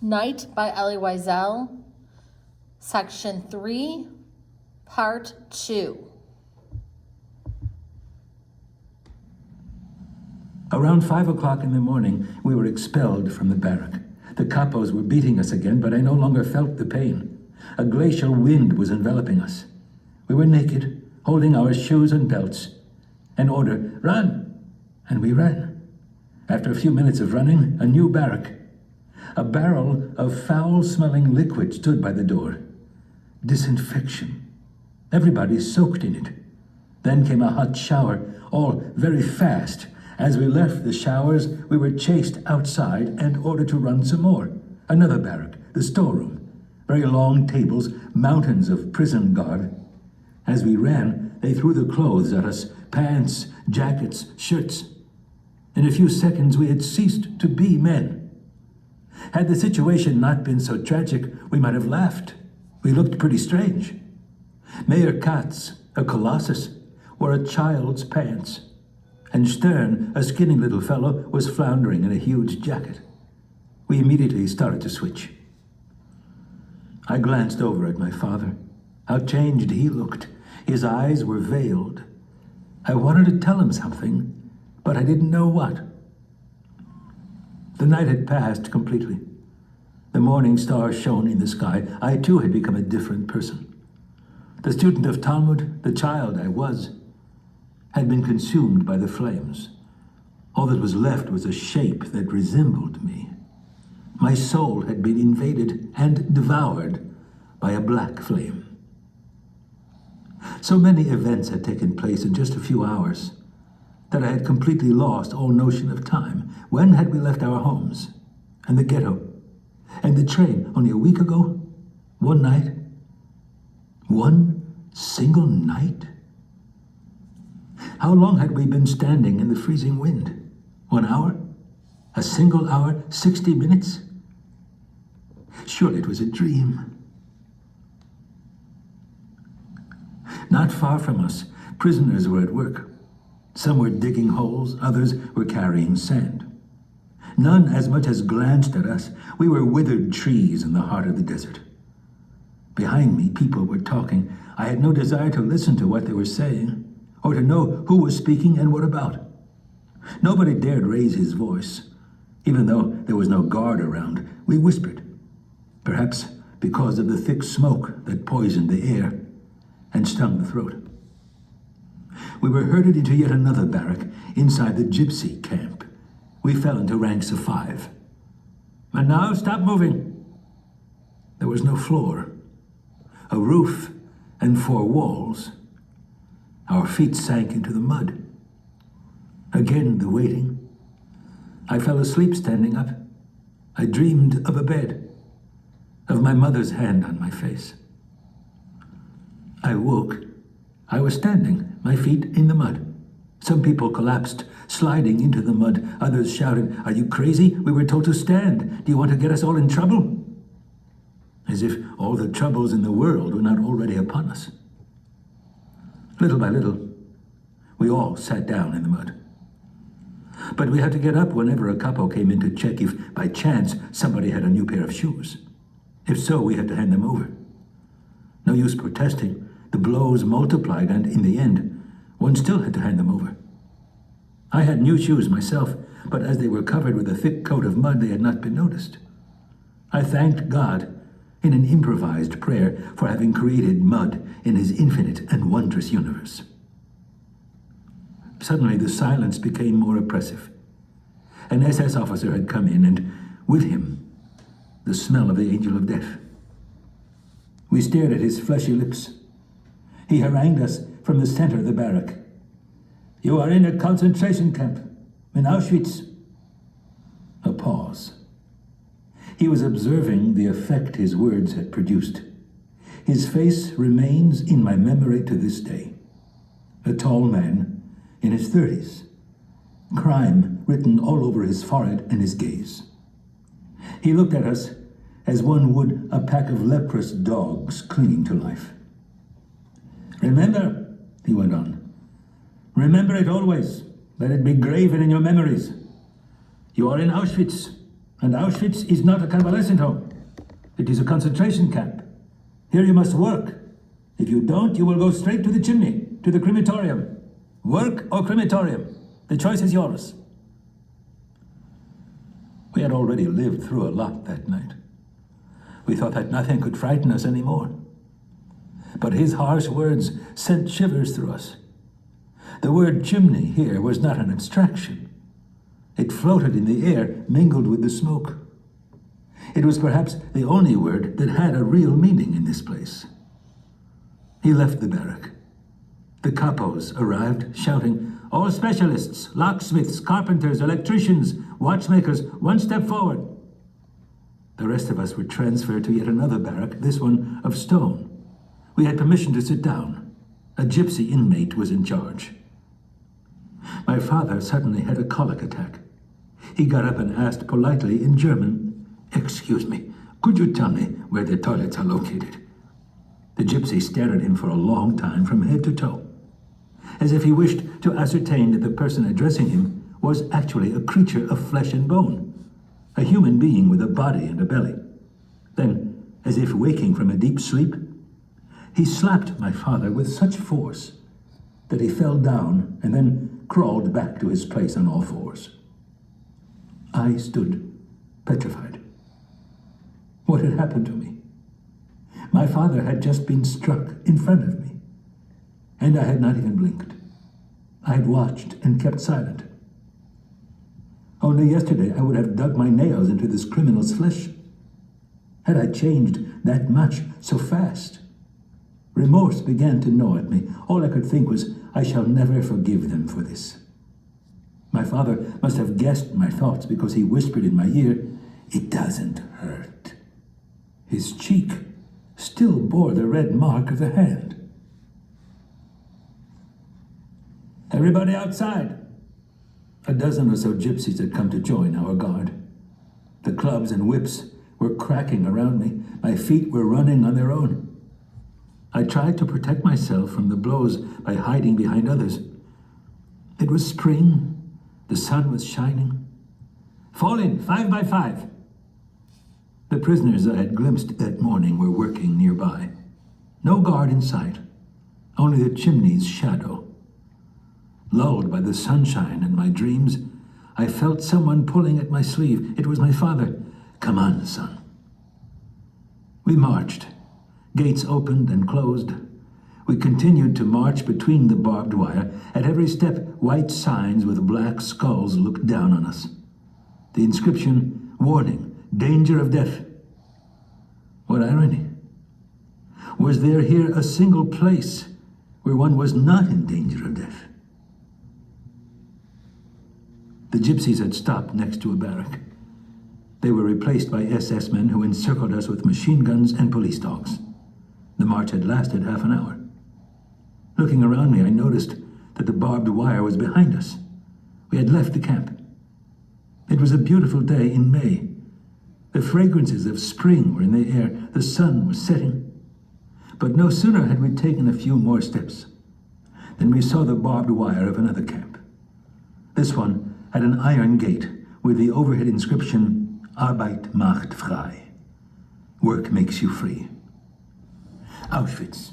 Night by Elie Wiesel, Section 3, Part 2. Around 5 o'clock in the morning, we were expelled from the barrack. The capos were beating us again, but I no longer felt the pain. A glacial wind was enveloping us. We were naked, holding our shoes and belts. An order, run! And we ran. After a few minutes of running, a new barrack. A barrel of foul-smelling liquid stood by the door. Disinfection. Everybody soaked in it. Then came a hot shower, all very fast. As we left the showers, we were chased outside and ordered to run some more. Another barrack, the storeroom. Very long tables, mountains of prison guard. As we ran, they threw the clothes at us, pants, jackets, shirts. In a few seconds, we had ceased to be men. Had the situation not been so tragic, we might have laughed. We looked pretty strange. Mayor Katz, a colossus, wore a child's pants, and Stern, a skinny little fellow, was floundering in a huge jacket. We immediately started to switch. I glanced over at my father. How changed he looked. His eyes were veiled. I wanted to tell him something, but I didn't know what. The night had passed completely. The morning star shone in the sky. I too had become a different person. The student of Talmud, the child I was, had been consumed by the flames. All that was left was a shape that resembled me. My soul had been invaded and devoured by a black flame. So many events had taken place in just a few hours that I had completely lost all notion of time. When had we left our homes? And the ghetto? And the train only a week ago? One night? One single night? How long had we been standing in the freezing wind? 1 hour? A single hour? 60 minutes? Surely it was a dream. Not far from us, prisoners were at work. Some were digging holes, others were carrying sand. None as much as glanced at us. We were withered trees in the heart of the desert. Behind me, people were talking. I had no desire to listen to what they were saying, or to know who was speaking and what about. Nobody dared raise his voice. Even though there was no guard around, we whispered, perhaps because of the thick smoke that poisoned the air and stung the throat. We were herded into yet another barrack inside the gypsy camp. We fell into ranks of 5. And now, stop moving. There was no floor, a roof, and 4 walls. Our feet sank into the mud. Again, the waiting. I fell asleep standing up. I dreamed of a bed, of my mother's hand on my face. I woke. I was standing, my feet in the mud. Some people collapsed, sliding into the mud. Others shouted, "Are you crazy? We were told to stand. Do you want to get us all in trouble?" As if all the troubles in the world were not already upon us. Little by little, we all sat down in the mud. But we had to get up whenever a capo came in to check if, by chance, somebody had a new pair of shoes. If so, we had to hand them over. No use protesting. The blows multiplied, and in the end, one still had to hand them over. I had new shoes myself, but as they were covered with a thick coat of mud, they had not been noticed. I thanked God in an improvised prayer for having created mud in his infinite and wondrous universe. Suddenly, the silence became more oppressive. An SS officer had come in, and with him, the smell of the angel of death. We stared at his fleshy lips. He harangued us from the center of the barrack. "You are in a concentration camp, in Auschwitz." A pause. He was observing the effect his words had produced. His face remains in my memory to this day. A tall man in his 30s. Crime written all over his forehead and his gaze. He looked at us as one would a pack of leprous dogs clinging to life. "Remember," he went on, "remember it always. Let it be graven in your memories. You are in Auschwitz. And Auschwitz is not a convalescent home. It is a concentration camp. Here you must work. If you don't, you will go straight to the chimney, to the crematorium. Work or crematorium. The choice is yours. We had already lived through a lot that night. We thought that nothing could frighten us anymore. But his harsh words sent shivers through us. The word chimney here was not an abstraction. It floated in the air, mingled with the smoke. It was perhaps the only word that had a real meaning in this place. He left the barrack. The capos arrived, shouting, "All specialists, locksmiths, carpenters, electricians, watchmakers, one step forward." The rest of us were transferred to yet another barrack, this one of stone. We had permission to sit down. A gypsy inmate was in charge. My father suddenly had a colic attack. He got up and asked politely in German, "Excuse me, could you tell me where the toilets are located?" The gypsy stared at him for a long time from head to toe, as if he wished to ascertain that the person addressing him was actually a creature of flesh and bone, a human being with a body and a belly. Then, as if waking from a deep sleep, he slapped my father with such force that he fell down and then crawled back to his place on all fours. I stood petrified. What had happened to me? My father had just been struck in front of me, and I had not even blinked. I had watched and kept silent. Only yesterday I would have dug my nails into this criminal's flesh. Had I changed that much so fast? Remorse began to gnaw at me. All I could think was, I shall never forgive them for this. My father must have guessed my thoughts because he whispered in my ear, "It doesn't hurt." His cheek still bore the red mark of the hand. "Everybody outside!" A dozen or so gypsies had come to join our guard. The clubs and whips were cracking around me. My feet were running on their own. I tried to protect myself from the blows by hiding behind others. It was spring. The sun was shining. "Fall in, 5 by 5. The prisoners I had glimpsed that morning were working nearby. No guard in sight, only the chimney's shadow. Lulled by the sunshine and my dreams, I felt someone pulling at my sleeve. It was my father. "Come on, son." We marched. Gates opened and closed. We continued to march between the barbed wire. At every step, white signs with black skulls looked down on us. The inscription, "Warning, danger of death." What irony. Was there here a single place where one was not in danger of death? The gypsies had stopped next to a barrack. They were replaced by SS men who encircled us with machine guns and police dogs. The march had lasted half an hour. Looking around me, I noticed that the barbed wire was behind us. We had left the camp. It was a beautiful day in May. The fragrances of spring were in the air. The sun was setting. But no sooner had we taken a few more steps than we saw the barbed wire of another camp. This one had an iron gate with the overhead inscription, "Arbeit macht frei." Work makes you free. Auschwitz.